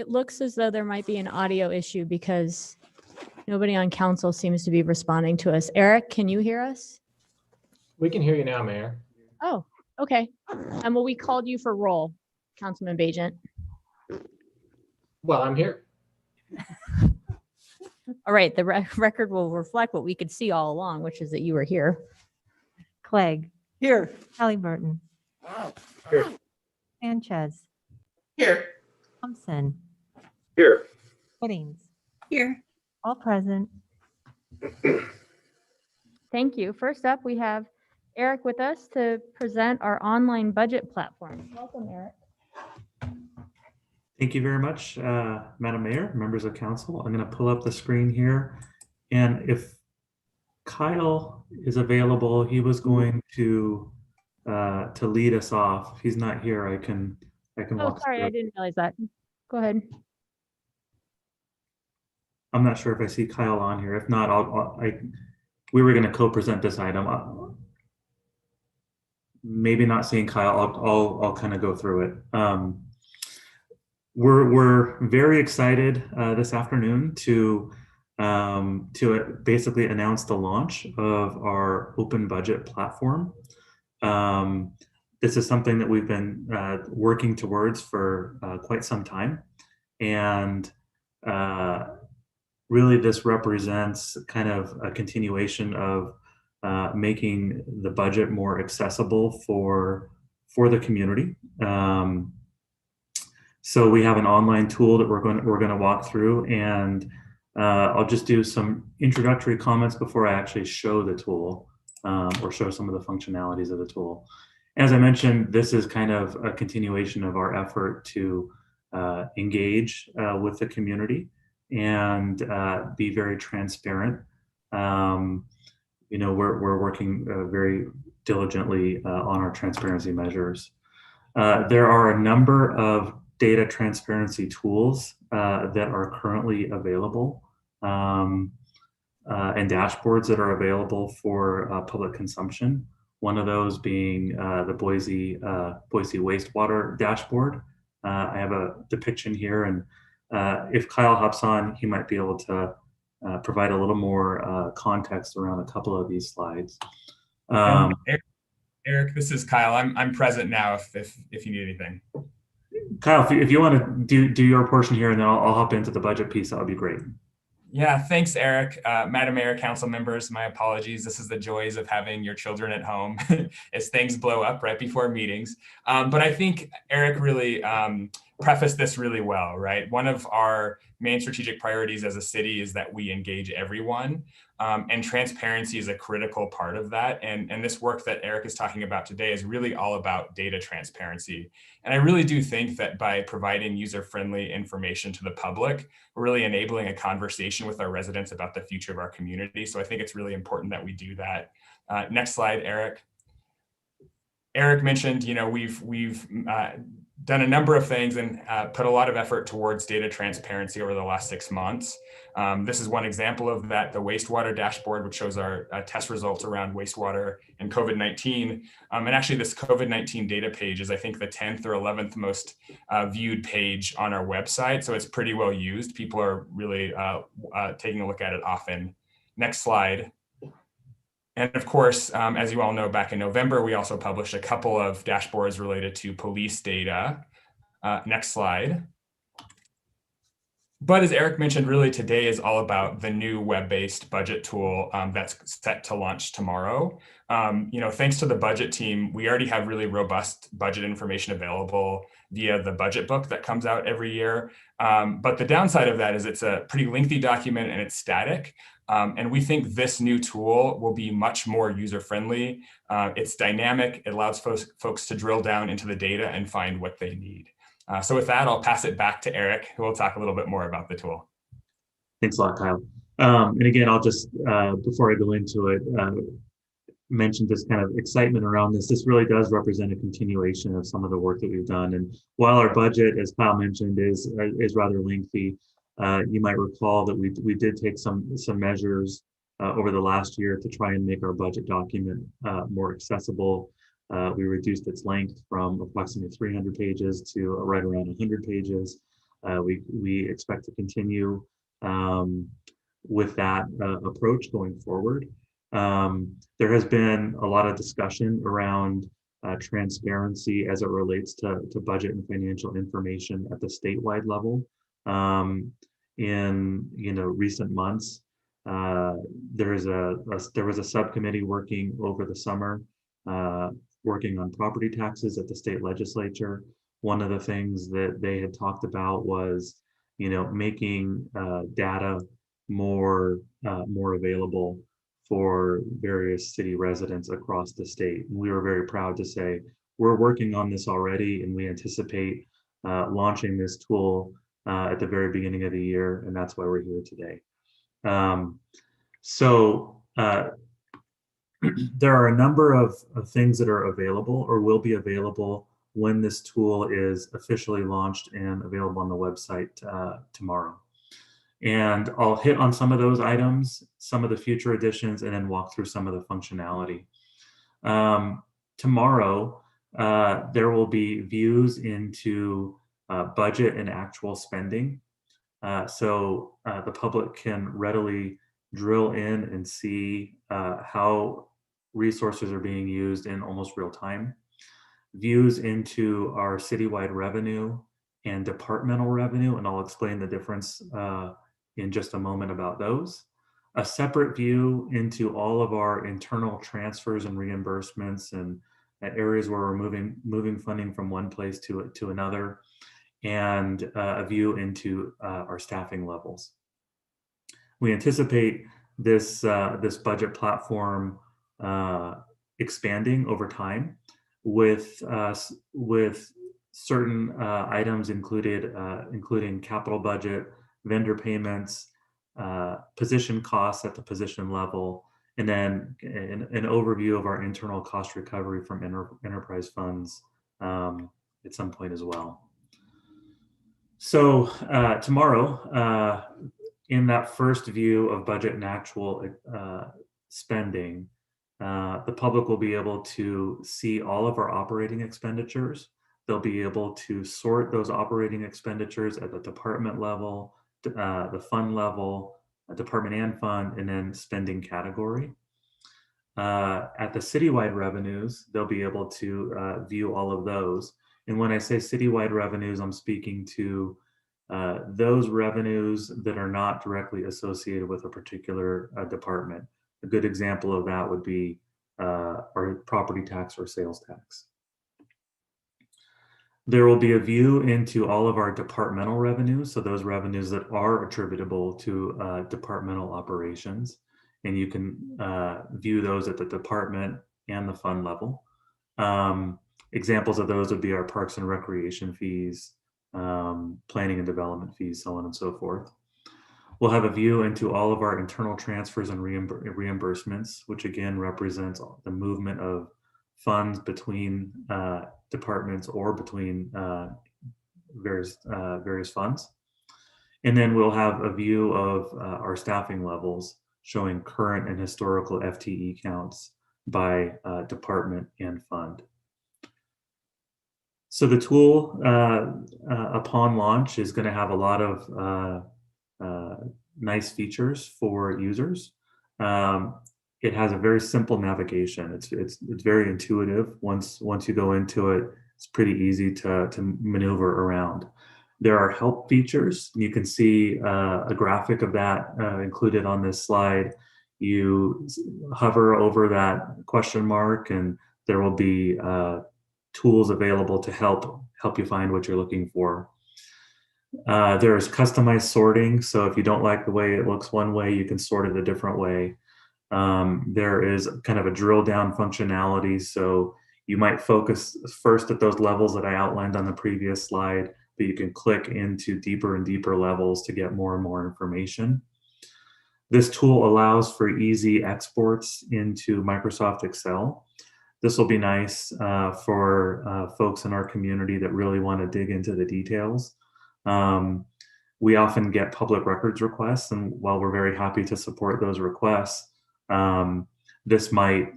It looks as though there might be an audio issue because nobody on council seems to be responding to us. Eric, can you hear us? We can hear you now, Mayor. Oh, okay. And well, we called you for roll, Councilman Bajent. Well, I'm here. All right, the record will reflect what we could see all along, which is that you were here. Clegg. Here. Halliburton. Here. Sanchez. Here. Thompson. Here. Whittings. Here. All present. Thank you. First up, we have Eric with us to present our online budget platform. Welcome, Eric. Thank you very much, Madam Mayor, members of council. I'm going to pull up the screen here. And if Kyle is available, he was going to lead us off. If he's not here, I can Oh, walk sorry, through. I didn't realize that. Go ahead. I'm not sure if I see Kyle on here. If not, we were going to co-present this item. Maybe not seeing Kyle, I'll kind of go through it. We're very excited this afternoon to basically announce the launch of our open budget platform. This is something that we've been working towards for quite some time, and really this represents kind of a continuation of making the budget more accessible for the community. So we have an online tool that we're going to walk through, and I'll just do some introductory comments before I actually show the tool or show some of the functionalities of the tool. As I mentioned, this is kind of a continuation of our effort to engage with the community and be very transparent. You know, we're working very diligently on our transparency measures. There are a number of data transparency tools that are currently available and dashboards that are available for public consumption. One of those being the Boise wastewater dashboard. I have a depiction here, and if Kyle hops on, he might be able to provide a little more context around a couple of these slides. Eric, this is Kyle. I'm present now if you need anything. Kyle, if you want to do your portion here, and then I'll hop into the budget piece, that would be great. Yeah, thanks, Eric. Madam Mayor, council members, my apologies. This is the joys of having your children at home as things blow up right before meetings. But I think Eric really prefaced this really well, right? One of our main strategic priorities as a city is that we engage everyone. And transparency is a critical part of that. And this work that Eric is talking about today is really all about data transparency. And I really do think that by providing user-friendly information to the public, we're really enabling a conversation with our residents about the future of our community. So I think it's really important that we do that. Next slide, Eric. Eric mentioned, you know, we've done a number of things and put a lot of effort towards data transparency over the last 6 months. This is one example of that, the wastewater dashboard, which shows our test results around wastewater and COVID-19. And actually this COVID-19 data page is, I think, the 10th or 11th most viewed page on our website. So it's pretty well used. People are really taking a look at it often. Next slide. And of course, as you all know, back in November, we also published a couple of dashboards related to police data. Next slide. But as Eric mentioned, really today is all about the new web-based budget tool that's set to launch tomorrow. You know, thanks to the budget team, we already have really robust budget information available via the budget book that comes out every year. But the downside of that is it's a pretty lengthy document and it's static. And we think this new tool will be much more user-friendly. It's dynamic. It allows folks to drill down into the data and find what they need. So with that, I'll pass it back to Eric, who will talk a little bit more about the tool. Thanks a lot, Kyle. And again, I'll just, before I go into it, mention this kind of excitement around this. This really does represent a continuation of some of the work that we've done. And while our budget, as Kyle mentioned, is rather lengthy, you might recall that we did take some measures over the last year to try and make our budget document more accessible. We reduced its length from approximately 300 pages to right around 100 pages. we expect to continue with that approach going forward. There has been a lot of discussion around transparency as it relates to budget and financial information at the statewide level. In recent months, there was a subcommittee working over the summer, working on property taxes at the state legislature. One of the things that they had talked about was, making data more available for various city residents across the state. And we were very proud to say we're working on this already, and we anticipate launching this tool at the very beginning of the year, and that's why we're here today. There are a number of things that are available or will be available when this tool is officially launched and available on the website tomorrow. And I'll hit on some of those items, some of the future additions, and then walk through some of the functionality. Tomorrow, there will be views into budget and actual spending. So the public can readily drill in and see how resources are being used in almost real time. Views into our citywide revenue and departmental revenue, and I'll explain the difference in just a moment about those. A separate view into all of our internal transfers and reimbursements and areas where we're moving funding from one place to another, and a view into our staffing levels. We anticipate this budget platform expanding over time with certain items included, including capital budget, vendor payments, position costs at the position level, and then an overview of our internal cost recovery from enterprise funds at some point as well. So tomorrow, in that first view of budget and actual spending, the public will be able to see all of our operating expenditures. They'll be able to sort those operating expenditures at the department level, the fund level, department and fund, and then spending category. At the citywide revenues, they'll be able to view all of those. And when I say citywide revenues, I'm speaking to those revenues that are not directly associated with a particular department. A good example of that would be our property tax or sales tax. There will be a view into all of our departmental revenues, so those revenues that are attributable to departmental operations, and you can view those at the department and the fund level. Examples of those would be our parks and recreation fees, planning and development fees, so on and so forth. We'll have a view into all of our internal transfers and reimbursements, which again represents the movement of funds between departments or between various funds. And then we'll have a view of our staffing levels, showing current and historical FTE counts by department and fund. So the tool, upon launch, is going to have a lot of nice features for users. It has a very simple navigation. It's very intuitive. Once you go into it, it's pretty easy to maneuver around. There are help features. You can see a graphic of that included on this slide. You hover over that question mark, and there will be tools available to help you find what you're looking for. There's customized sorting. So if you don't like the way it looks one way, you can sort it a different way. There is kind of a drill down functionality. So you might focus first at those levels that I outlined on the previous slide, but you can click into deeper and deeper levels to get more and more information. This tool allows for easy exports into Microsoft Excel. This will be nice for folks in our community that really want to dig into the details. We often get public records requests, and while we're very happy to support those requests, this might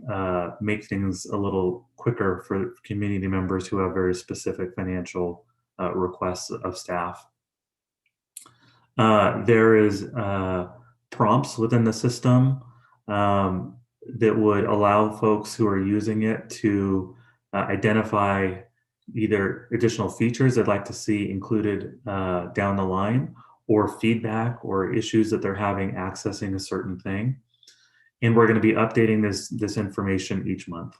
make things a little quicker for community members who have very specific financial requests of staff. There is prompts within the system that would allow folks who are using it to identify either additional features they'd like to see included down the line, or feedback or issues that they're having accessing a certain thing. And we're going to be updating this information each month.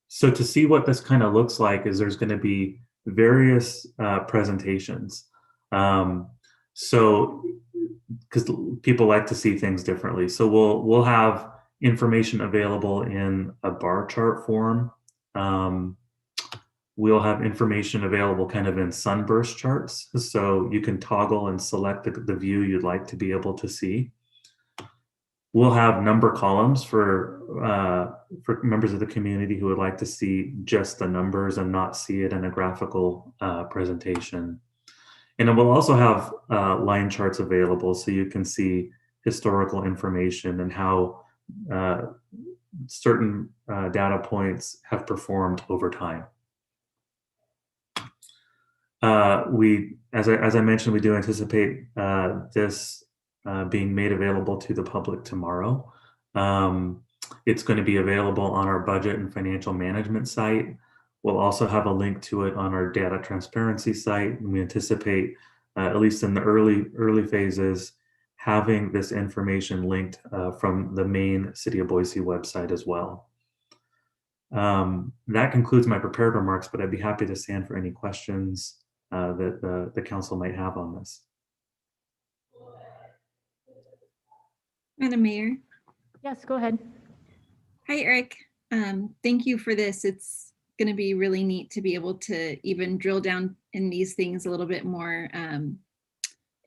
So to see what this kind of looks like is there's going to be various presentations. So because people like to see things differently. So we'll have information available in a bar chart form. We'll have information available kind of in sunburst charts. So you can toggle and select the view you'd like to be able to see. We'll have number columns for members of the community who would like to see just the numbers and not see it in a graphical presentation. And then we'll also have line charts available so you can see historical information and how certain data points have performed over time. As I mentioned, we do anticipate this being made available to the public tomorrow. It's going to be available on our budget and financial management site. We'll also have a link to it on our data transparency site. And we anticipate, at least in the early phases, having this information linked from the main City of Boise website as well. That concludes my prepared remarks, but I'd be happy to stand for any questions that the council might have on this. Madam Mayor. Yes, go ahead. Hi, Eric. Thank you for this. It's going to be really neat to be able to even drill down in these things a little bit more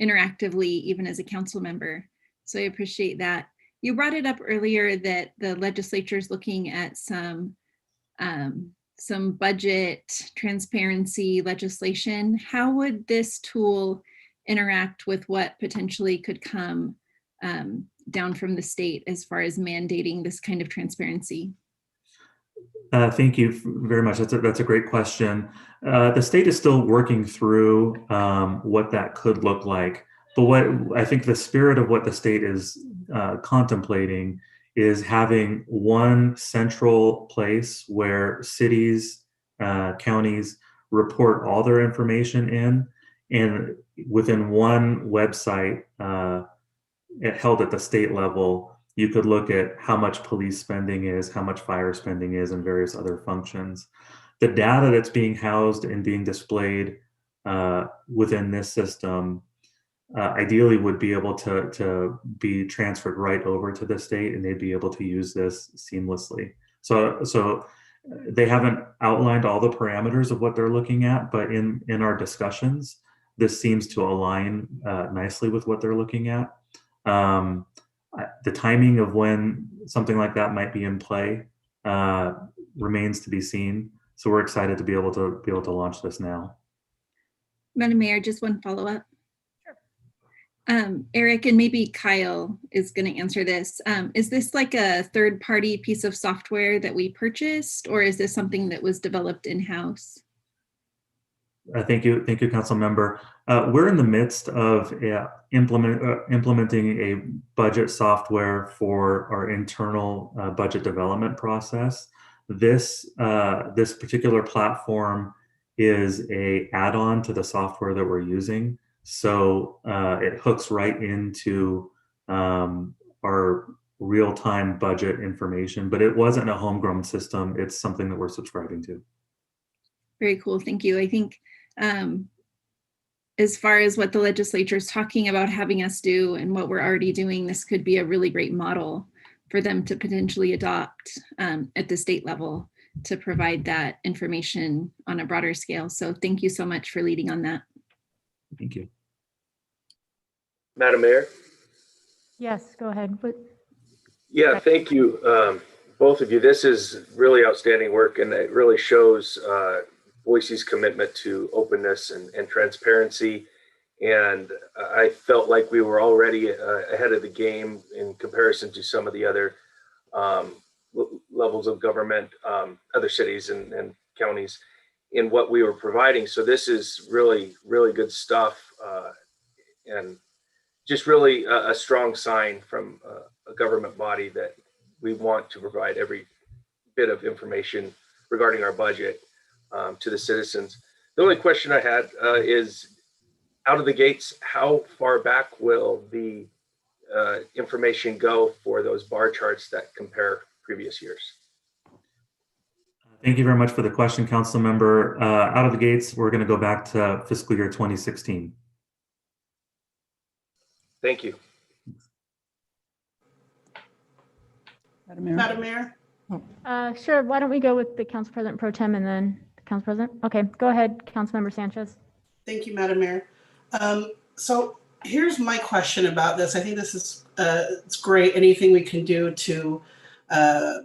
interactively, even as a council member. So I appreciate that. You brought it up earlier that the legislature is looking at some budget transparency legislation. How would this tool interact with what potentially could come down from the state as far as mandating this kind of transparency? Thank you very much. That's a great question. The state is still working through what that could look like. But what I think the spirit of what the state is contemplating is having one central place where cities, counties report all their information in, and within one website held at the state level, you could look at how much police spending is, how much fire spending is, and various other functions. The data that's being housed and being displayed within this system ideally would be able to be transferred right over to the state, and they'd be able to use this seamlessly. So they haven't outlined all the parameters of what they're looking at, but in our discussions, this seems to align nicely with what they're looking at. The timing of when something like that might be in play remains to be seen. So we're excited to be able to launch this now. Madam Mayor, just one follow-up. Eric, and maybe Kyle is going to answer this. Is this like a third-party piece of software that we purchased, or is this something that was developed in-house? Thank you, Council Member. We're in the midst of implementing a budget software for our internal budget development process. This particular platform is an add-on to the software that we're using. So it hooks right into our real-time budget information, but it wasn't a homegrown system. It's something that we're subscribing to. Very cool, thank you. I think as far as what the legislature is talking about having us do and what we're already doing, this could be a really great model for them to potentially adopt at the state level to provide that information on a broader scale. So thank you so much for leading on that. Thank you. Madam Mayor? Yes, go ahead. Yeah, thank you, both of you. This is really outstanding work, and it really shows Boise's commitment to openness and transparency. And I felt like we were already ahead of the game in comparison to some of the other levels of government, other cities and counties in what we were providing. So this is really, really good stuff. And just really a strong sign from a government body that we want to provide every bit of information regarding our budget to the citizens. The only question I had is, out of the gates, how far back will the information go for those bar charts that compare previous years? Thank you very much for the question, Council Member. Out of the gates, we're going to go back to fiscal year 2016. Thank you. Madam Mayor? Sure. Why don't we go with the Council President Pro Tem and then the Council President? Okay, go ahead, Councilmember Sanchez. Thank you, Madam Mayor. So here's my question about this. I think this is it's great. Anything we can do to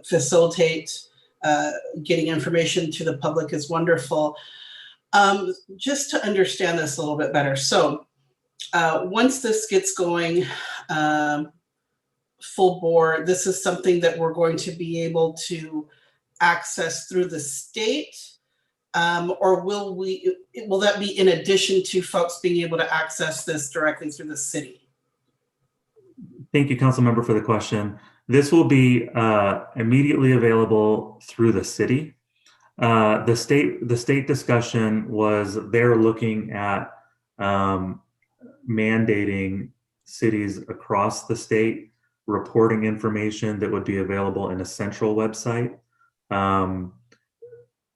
facilitate getting information to the public is wonderful. Just to understand this a little bit better. So once this gets going full bore, this is something that we're going to be able to access through the state, or will that be in addition to folks being able to access this directly through the city? Thank you, Council Member, for the question. This will be immediately available through the city. The state discussion was they're looking at mandating cities across the state reporting information that would be available in a central website.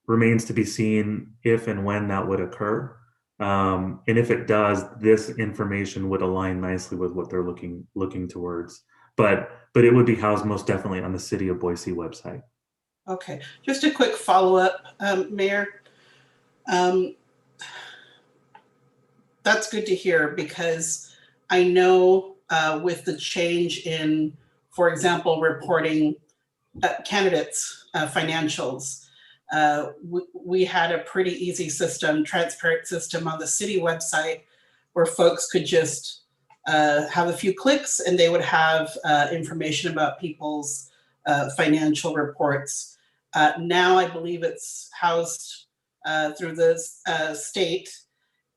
Remains to be seen if and when that would occur. And if it does, this information would align nicely with what they're looking towards. But it would be housed most definitely on the City of Boise website. Okay, just a quick follow-up, Mayor. That's good to hear, because I know with the change in, for example, reporting candidates' financials, we had a pretty easy system, transparent system on the city website where folks could just have a few clicks and they would have information about people's financial reports. Now I believe it's housed through the state,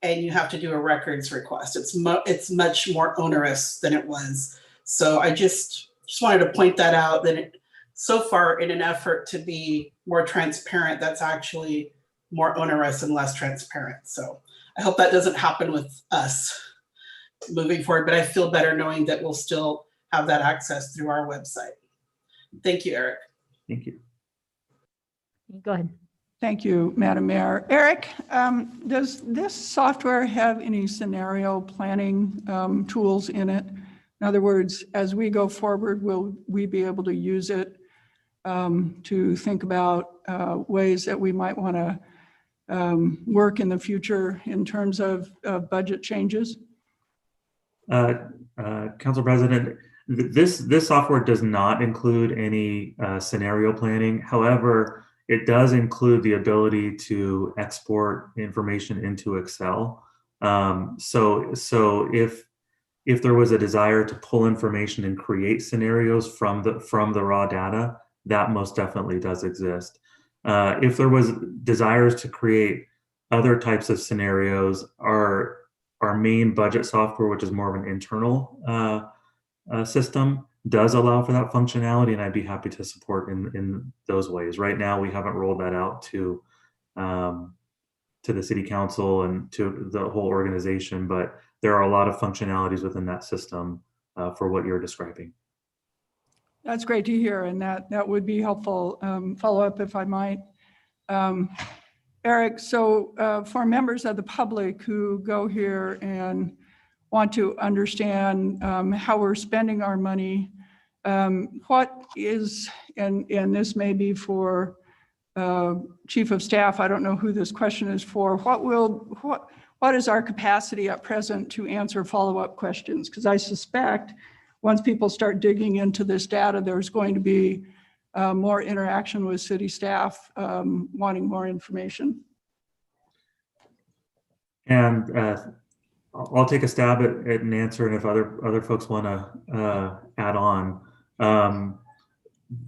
and you have to do a records request. It's much more onerous than it was. So I just wanted to point that out, that so far, in an effort to be more transparent, that's actually more onerous and less transparent. So I hope that doesn't happen with us moving forward, but I feel better knowing that we'll still have that access through our website. Thank you, Eric. Thank you. Go ahead. Thank you, Madam Mayor. Eric, does this software have any scenario planning tools in it? In other words, as we go forward, will we be able to use it to think about ways that we might want to work in the future in terms of budget changes? Council President, this software does not include any scenario planning. However, it does include the ability to export information into Excel. So if there was a desire to pull information and create scenarios from the raw data, that most definitely does exist. If there was desires to create other types of scenarios, our main budget software, which is more of an internal system, does allow for that functionality, and I'd be happy to support in those ways. Right now, we haven't rolled that out to the City Council and to the whole organization, but there are a lot of functionalities within that system for what you're describing. That's great to hear, and that would be helpful. Follow up, if I might. Eric, so for members of the public who go here and want to understand how we're spending our money, what is, and this may be for Chief of Staff, I don't know who this question is for, what is our capacity at present to answer follow-up questions? Because I suspect once people start digging into this data, there's going to be more interaction with city staff wanting more information. And I'll take a stab at an answer, and if other folks want to add on.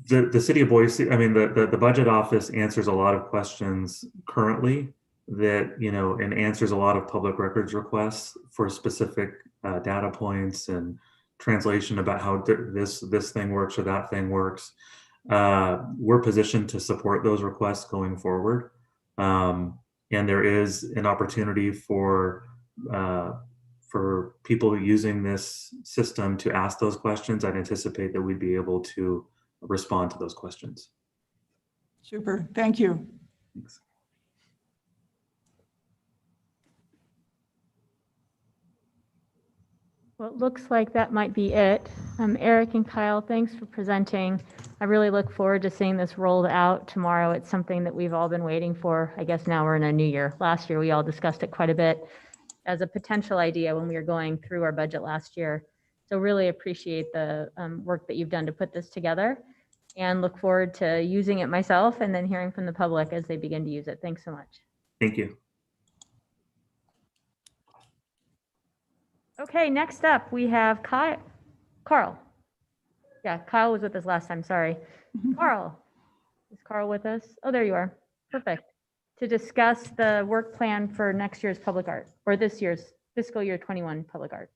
The City of Boise, I mean, the budget office answers a lot of questions currently that, and answers a lot of public records requests for specific data points and translation about how this thing works or that thing works. We're positioned to support those requests going forward. And there is an opportunity for people using this system to ask those questions. I'd anticipate that we'd be able to respond to those questions. Super, thank you. Thanks. Well, it looks like that might be it. Eric and Kyle, thanks for presenting. I really look forward to seeing this rolled out tomorrow. It's something that we've all been waiting for. I guess now we're in a new year. Last year, we all discussed it quite a bit as a potential idea when we were going through our budget last year. So really appreciate the work that you've done to put this together and look forward to using it myself and then hearing from the public as they begin to use it. Thanks so much. Thank you. Okay, next up we have Carl. Yeah, Kyle was with us last time, sorry. Carl, is Carl with us? Oh, there you are, perfect. To discuss the work plan for next year's public art, or this year's fiscal year 21 public art.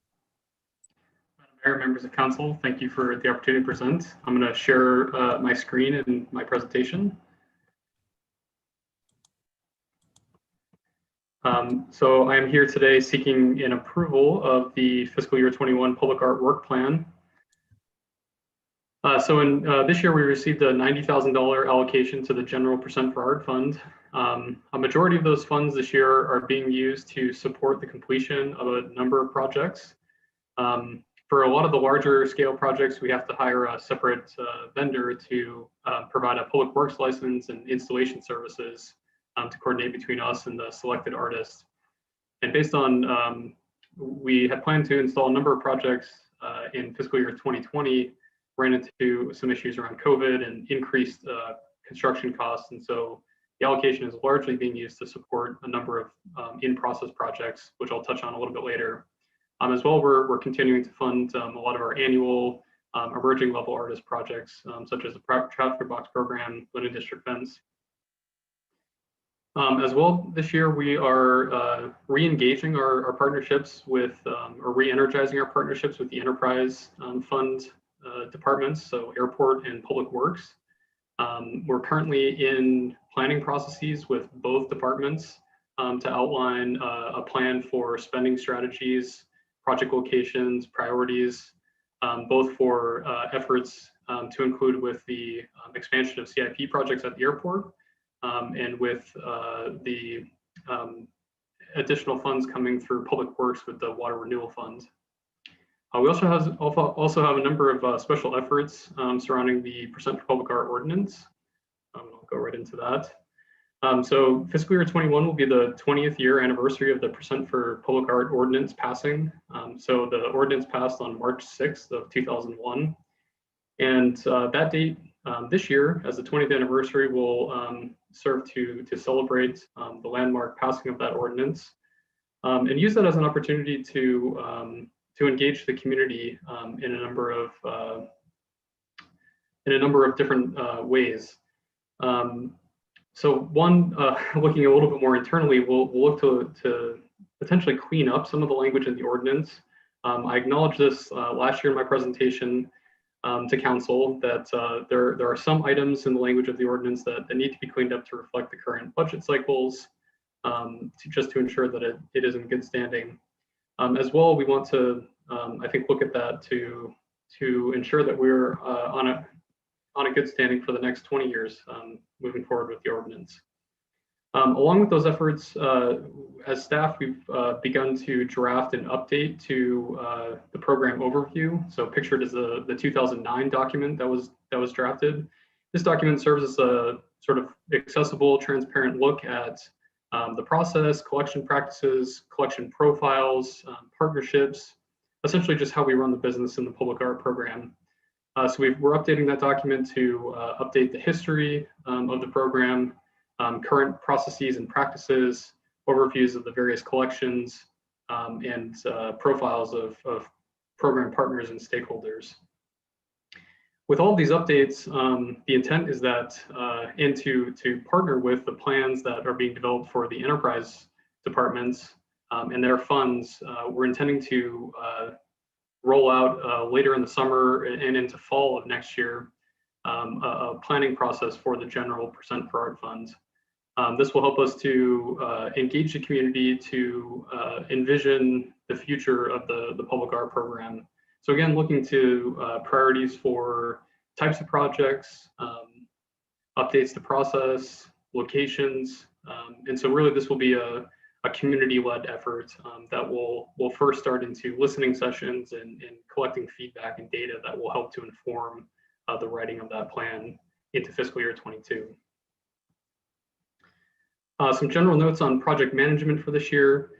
Mayor, members of council, thank you for the opportunity to present. I'm going to share my screen and my presentation. So I am here today seeking an approval of the fiscal year 21 public art work plan. So in this year, we received a $90,000 allocation to the General Percent for Art Fund. A majority of those funds this year are being used to support the completion of a number of projects. For a lot of the larger scale projects, we have to hire a separate vendor to provide a public works license and installation services to coordinate between us and the selected artists. And based on, we had planned to install a number of projects in fiscal year 2020, ran into some issues around COVID and increased construction costs. And so the allocation is largely being used to support a number of in-process projects, which I'll touch on a little bit later. As well, we're continuing to fund a lot of our annual emerging level artist projects, such as the Traffic Box Program, Linen District Fence. As well, this year we are re-engaging our partnerships with, or re-energizing our partnerships with the enterprise fund departments, so airport and public works. We're currently in planning processes with both departments to outline a plan for spending strategies, project locations, priorities, both for efforts to include with the expansion of CIP projects at the airport, and with the additional funds coming through public works with the water renewal fund. We also have a number of special efforts surrounding the Percent for Public Art Ordinance. I'll go right into that. So fiscal year 21 will be the 20th year anniversary of the Percent for Public Art Ordinance passing. So the ordinance passed on March 6th of 2001. And that date this year, as the 20th anniversary, will serve to celebrate the landmark passing of that ordinance, and use that as an opportunity to engage the community in a number of different ways. So one, looking a little bit more internally, we'll look to potentially clean up some of the language in the ordinance. I acknowledged this last year in my presentation to council that there are some items in the language of the ordinance that need to be cleaned up to reflect the current budget cycles, just to ensure that it is in good standing. As well, we want to, I think, look at that to ensure that we're on a good standing for the next 20 years moving forward with the ordinance. Along with those efforts, as staff, we've begun to draft an update to the program overview. So pictured as the 2009 document that was drafted. This document serves as a sort of accessible, transparent look at the process, collection practices, collection profiles, partnerships, essentially just how we run the business in the public art program. So we're updating that document to update the history of the program, current processes and practices, overviews of the various collections, and profiles of program partners and stakeholders. With all of these updates, the intent is that, and to partner with the plans that are being developed for the enterprise departments, and their funds, we're intending to roll out later in the summer and into fall of next year a planning process for the general Percent for Art funds. This will help us to engage the community to envision the future of the public art program. So again, looking to priorities for types of projects, updates to process, locations. And so really this will be a community-led effort that will first start into listening sessions and collecting feedback and data that will help to inform the writing of that plan into fiscal year 22. Some general notes on project management for this year.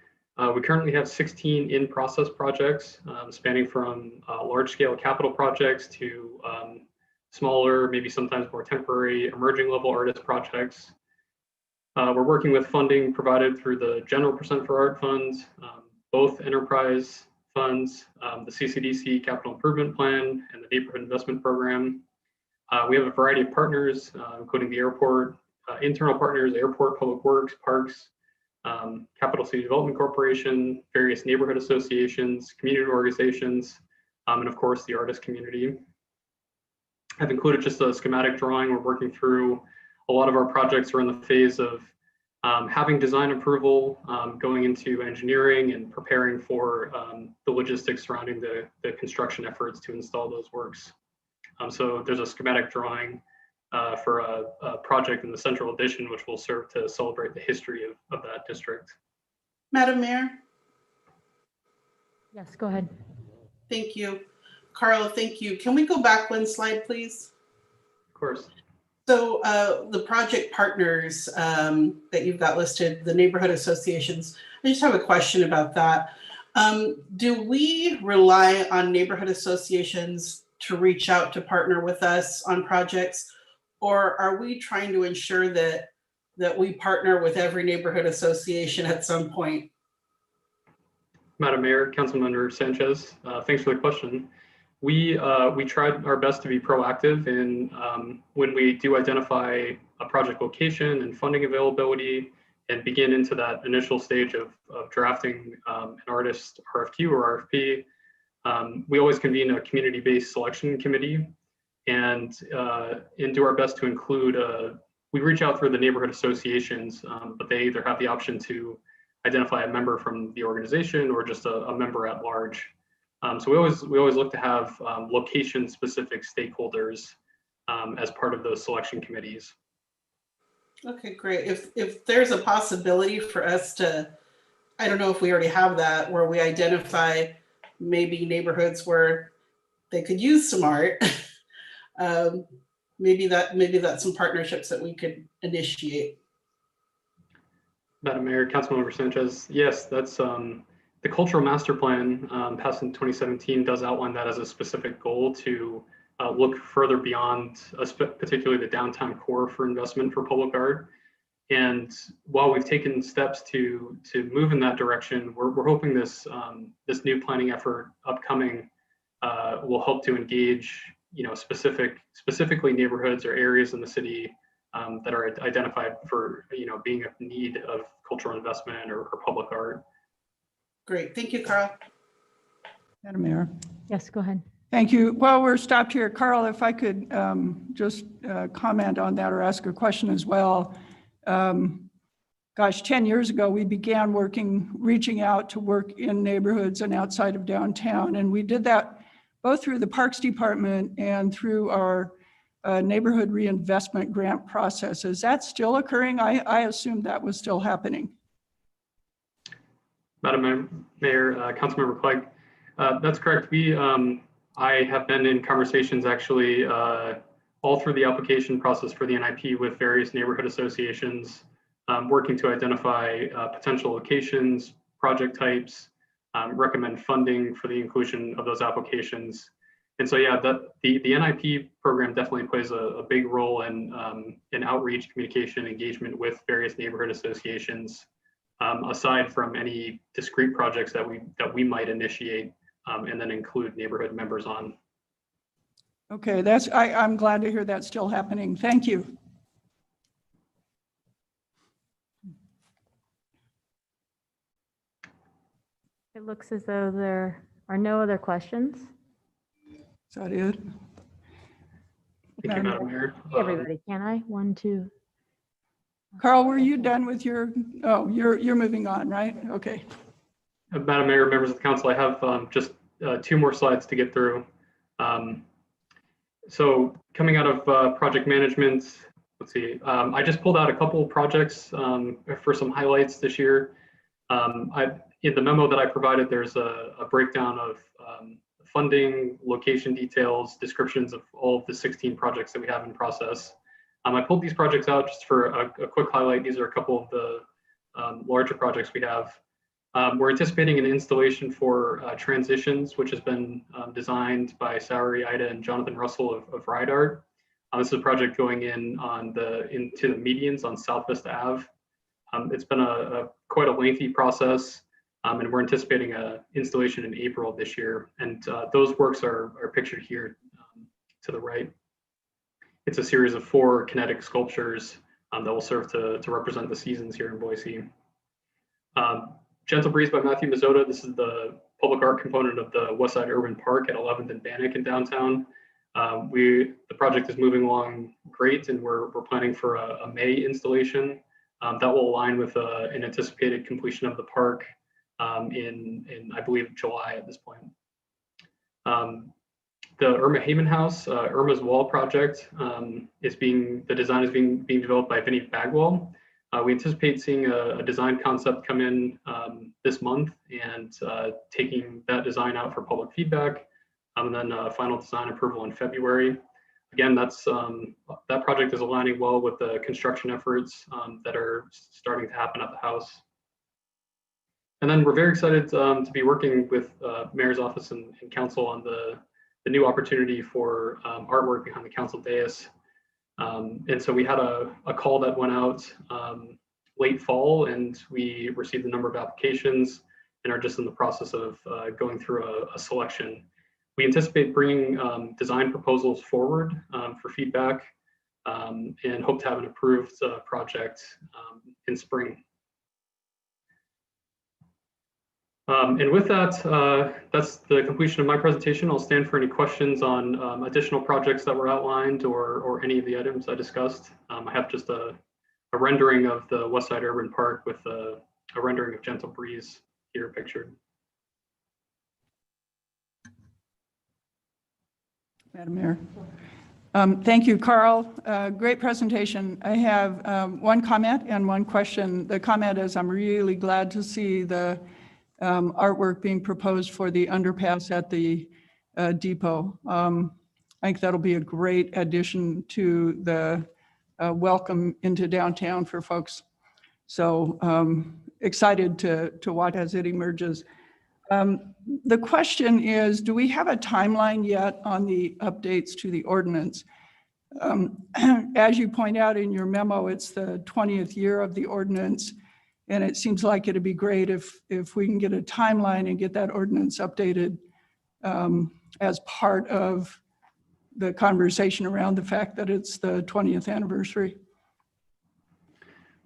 We currently have 16 in-process projects spanning from large-scale capital projects to smaller, maybe sometimes more temporary, emerging level artist projects. We're working with funding provided through the general Percent for Art funds, both enterprise funds, the CCDC Capital Improvement Plan, and the Neighborhood Investment Program. We have a variety of partners, including the airport, internal partners, airport, public works, parks, Capital City Development Corporation, various neighborhood associations, community organizations, and of course the artist community. I've included just a schematic drawing. We're working through a lot of our projects are in the phase of having design approval, going into engineering and preparing for the logistics surrounding the construction efforts to install those works. So there's a schematic drawing for a project in the central addition, which will serve to celebrate the history of that district. Madam Mayor? Yes, go ahead. Thank you. Carla, thank you. Can we go back one slide, please? Of course. So the project partners that you've got listed, the neighborhood associations, I just have a question about that. Do we rely on neighborhood associations to reach out to partner with us on projects, or are we trying to ensure that we partner with every neighborhood association at some point? Madam Mayor, Councilmember Sanchez, thanks for the question. We tried our best to be proactive in when we do identify a project location and funding availability and begin into that initial stage of drafting an artist RFQ or RFP. We always convene a community-based selection committee and do our best to include, we reach out through the neighborhood associations, but they either have the option to identify a member from the organization or just a member at large. So we always look to have location-specific stakeholders as part of those selection committees. Okay, great. If there's a possibility for us to, I don't know if we already have that, where we identify maybe neighborhoods where they could use some art, maybe that's some partnerships that we could initiate. Madam Mayor, Councilmember Sanchez, yes, that's the Cultural Master Plan passed in 2017 does outline that as a specific goal to look further beyond, particularly the downtown core for investment for public art. And while we've taken steps to move in that direction, we're hoping this this new planning effort upcoming will help to engage, specifically neighborhoods or areas in the city that are identified for, being in need of cultural investment or public art. Great, thank you, Carl. Madam Mayor. Yes, go ahead. Thank you. While we're stopped here, Carl, if I could just comment on that or ask a question as well. Gosh, 10 years ago, we began reaching out to work in neighborhoods and outside of downtown. And we did that both through the Parks Department and through our neighborhood reinvestment grant process. Is that still occurring? I assumed that was still happening. Madam Mayor, Councilmember Clegg, that's correct. I have been in conversations actually all through the application process for the NIP with various neighborhood associations, working to identify potential locations, project types, recommend funding for the inclusion of those applications. And so, yeah, the NIP program definitely plays a big role in outreach, communication, engagement with various neighborhood associations, aside from any discrete projects that we might initiate and then include neighborhood members on. Okay, I'm glad to hear that's still happening. Thank you. It looks as though there are no other questions. Is that it? Thank you, Madam Mayor. Everybody, can I? 1, 2. Carl, were you done with your, oh, you're moving on, right? Okay. Madam Mayor, members of the council, I have just 2 more slides to get through. So coming out of project management, let's see, I just pulled out a couple of projects for some highlights this year. In the memo that I provided, there's a breakdown of funding, location details, descriptions of all of the 16 projects that we have in process. I pulled these projects out just for a quick highlight. These are a couple of the larger projects we have. We're anticipating an installation for Transitions, which has been designed by Sari Ida and Jonathan Russell of Ride Art. This is a project going in on into the medians on South Vista Ave. It's been quite a lengthy process, and we're anticipating an installation in April of this year. And those works are pictured here to the right. It's a series of 4 kinetic sculptures that will serve to represent the seasons here in Boise. Gentle Breeze by Matthew Mazzota. This is the public art component of the Westside Urban Park at 11th and Bannock in downtown. The project is moving along great, and we're planning for a May installation that will align with an anticipated completion of the park in I believe July at this point. The Irma Heyman House, Irma's Wall project, the design is being developed by Vinny Bagwell. We anticipate seeing a design concept come in this month and taking that design out for public feedback, and then final design approval in February. Again, that project is aligning well with the construction efforts that are starting to happen at the house. And then we're very excited to be working with Mayor's Office and Council on the new opportunity for artwork behind the council dais. And so we had a call that went out late fall, and we received a number of applications and are just in the process of going through a selection. We anticipate bringing design proposals forward for feedback and hope to have an approved project in spring. And with that, that's the completion of my presentation. I'll stand for any questions on additional projects that were outlined or any of the items I discussed. I have just a rendering of the Westside Urban Park with a rendering of Gentle Breeze here pictured. Madam Mayor. Thank you, Carl. Great presentation. I have one comment and one question. The comment is I'm really glad to see the artwork being proposed for the underpass at the depot. I think that'll be a great addition to the welcome into downtown for folks. So excited to watch as it emerges. The question is, do we have a timeline yet on the updates to the ordinance? As you point out in your memo, it's the 20th year of the ordinance. And it seems like it'd be great if we can get a timeline and get that ordinance updated as part of the conversation around the fact that it's the 20th anniversary.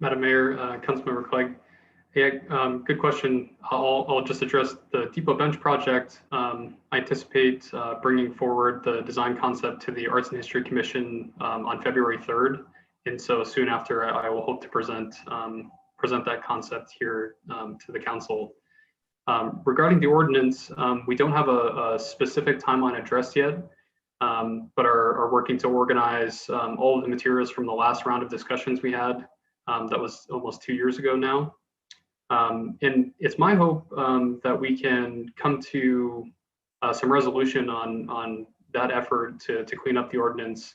Madam Mayor, Councilmember Clegg, yeah, good question. I'll just address the Depot Bench project. I anticipate bringing forward the design concept to the Arts and History Commission on February 3rd. And so soon after, I will hope to present that concept here to the council. Regarding the ordinance, we don't have a specific timeline addressed yet, but are working to organize all of the materials from the last round of discussions we had. That was almost 2 years ago now. And it's my hope that we can come to some resolution on that effort to clean up the ordinance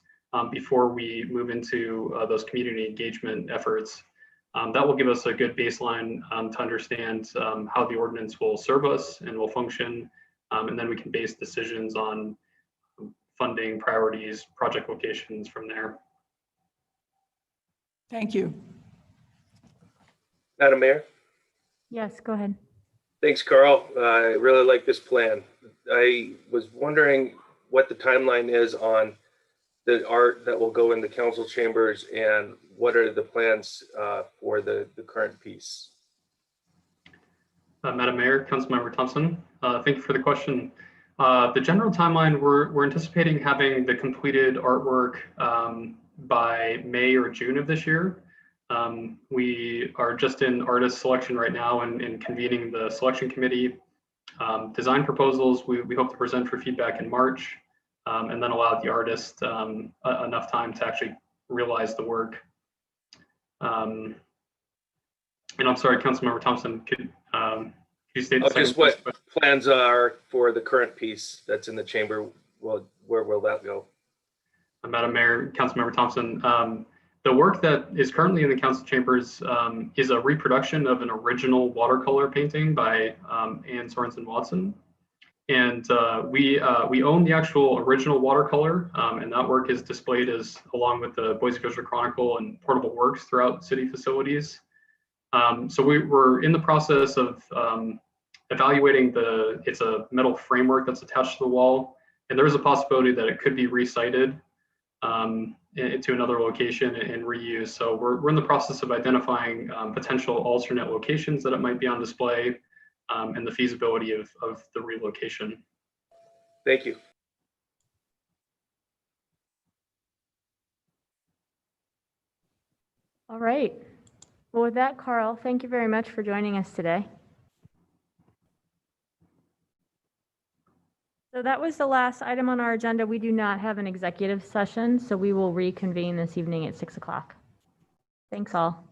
before we move into those community engagement efforts. That will give us a good baseline to understand how the ordinance will serve us and will function. And then we can base decisions on funding, priorities, project locations from there. Thank you. Madam Mayor? Yes, go ahead. Thanks, Carl. I really like this plan. I was wondering what the timeline is on the art that will go in the council chambers and what are the plans for the current piece? Madam Mayor, Councilmember Thompson, thank you for the question. The general timeline, we're anticipating having the completed artwork by May or June of this year. We are just in artist selection right now and convening the selection committee. Design proposals, we hope to present for feedback in March, and then allow the artist enough time to actually realize the work. And I'm sorry, Councilmember Thompson, could you state the Just what plans are for the current piece that's in the chamber? Well, where will that go? Madam Mayor, Councilmember Thompson, the work that is currently in the council chambers is a reproduction of an original watercolor painting by Anne Sorensen Watson. And we own the actual original watercolor, and that work is displayed as along with the Boise Coastal Chronicle and portable works throughout city facilities. So we're in the process of evaluating it's a metal framework that's attached to the wall, and there is a possibility that it could be resited to another location and reused. So we're in the process of identifying potential alternate locations that it might be on display, and the feasibility of the relocation. Thank you. All right. Well, with that, Carl, thank you very much for joining us today. So that was the last item on our agenda. We do not have an executive session, so we will reconvene this evening at 6 o'clock. Thanks all.